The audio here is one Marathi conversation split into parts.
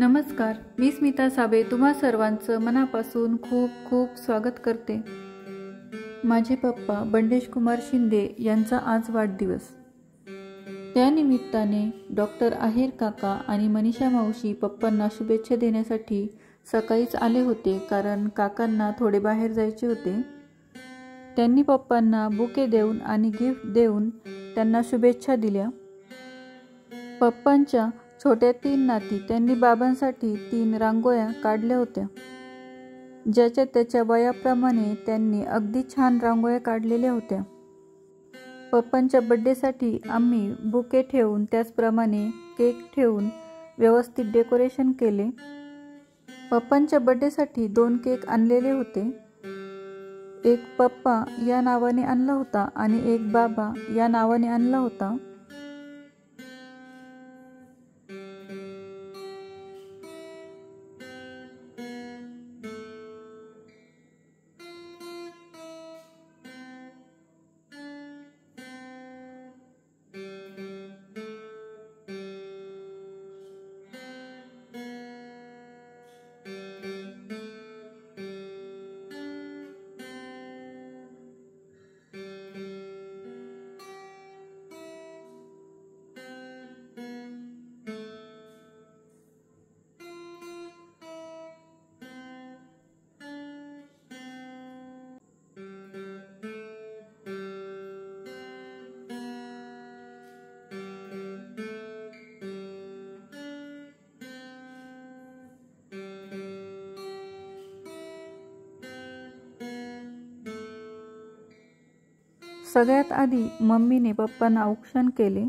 नमस्कार, मी स्मिता साबे तुम्हा सर्वांचं मनापासून खूप खूप स्वागत करते। माझे पप्पा बंडेश कुमार शिंदे यांचा आज वाढदिवस। त्यानिमित्ताने डॉक्टर आहेर काका आणि मनीषा मावशी पप्पांना शुभेच्छा देण्यासाठी सकाळीच आले होते, कारण काकांना थोडे बाहेर जायचे होते। त्यांनी पप्पांना बुके देऊन आणि गिफ्ट देऊन त्यांना शुभेच्छा दिल्या। पप्पांच्या छोट्या 3 नाती त्यांनी बाबांसाठी 3 रांगोळ्या काढल्या होत्या, ज्याच्या त्याच्या वयाप्रमाणे त्यांनी अगदी छान रांगोळ्या काढलेल्या होत्या। पप्पांच्या बर्थडेसाठी आम्ही बुके ठेवून त्याचप्रमाणे केक ठेवून व्यवस्थित डेकोरेशन केले। पप्पांच्या बर्थडेसाठी 2 केक आणलेले होते, एक पप्पा या नावाने आणला होता आणि एक बाबा या नावाने आणला होता। सगळ्यात आधी मम्मीने पप्पांना औक्षण केले।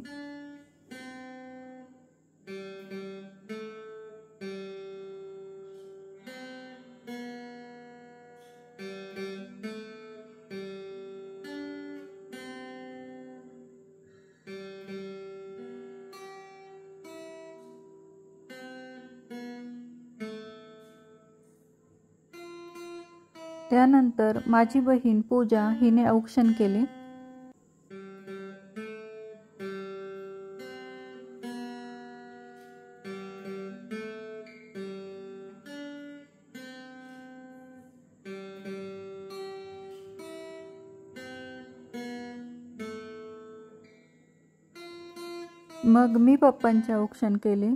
त्यानंतर माझी बहीण पूजा हिने औक्षण केले। मग मी पप्पांचे औक्षण केले।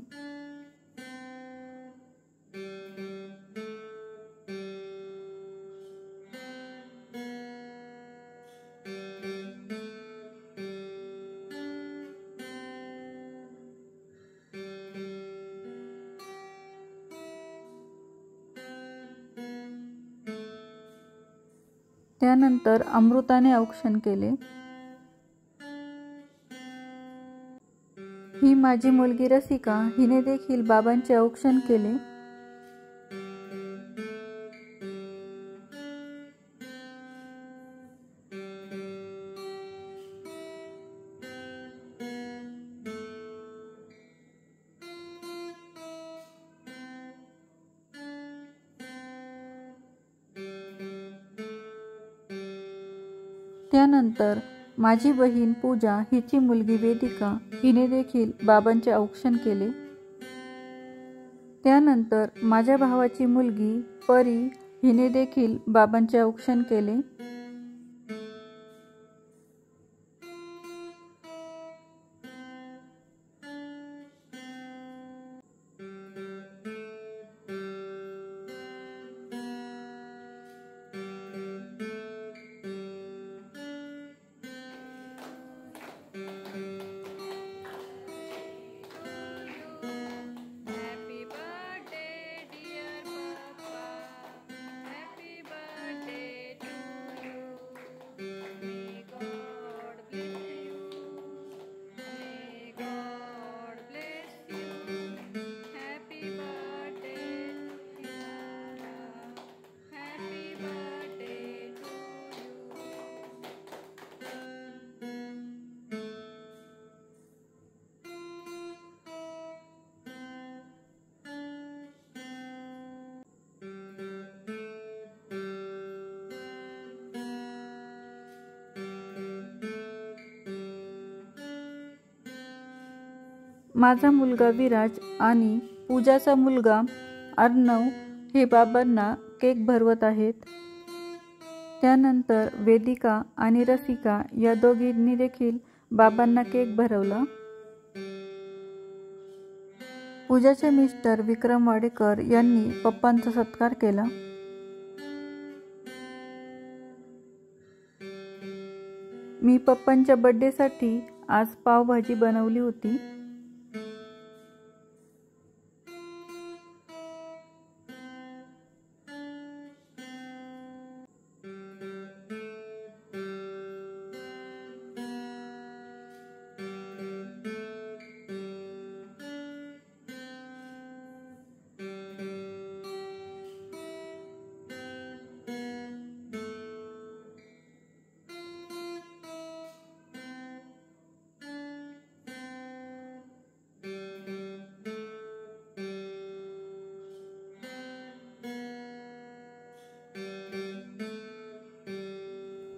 त्यानंतर अमृताने औक्षण केले। ही माझी मुलगी रसिका हिने देखील बाबांचे औक्षण केले। त्यानंतर माझी बहीण पूजा हिची मुलगी वेदिका हिने देखील बाबांचे औक्षण केले। त्यानंतर माझ्या भावाची मुलगी परी हिने देखील बाबांचे औक्षण केले। माझा मुलगा विराज आणि पूजाचा मुलगा अर्णव हे बाबांना केक भरवत आहेत. त्यानंतर वेदिका आणि रसिका या दोघींनी देखील बाबांना केक भरवला. पूजाचे मिस्टर विक्रम वाडेकर यांनी पप्पांचा सत्कार केला. मी पप्पांच्या बर्थडेसाठी आज पावभाजी बनवली होती.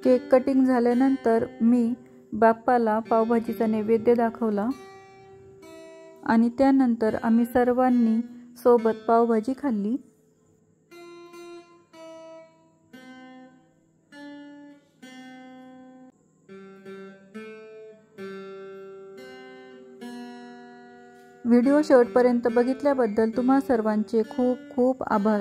केक कटिंग झाल्यानंतर मी बाप्पाला पावभाजीचा नैवेद्य दाखवला आणि त्यानंतर आम्ही सर्वांनी सोबत पावभाजी खाल्ली. व्हिडिओ शेवटपर्यंत बघितल्याबद्दल तुम्हा सर्वांचे खूप खूप आभार.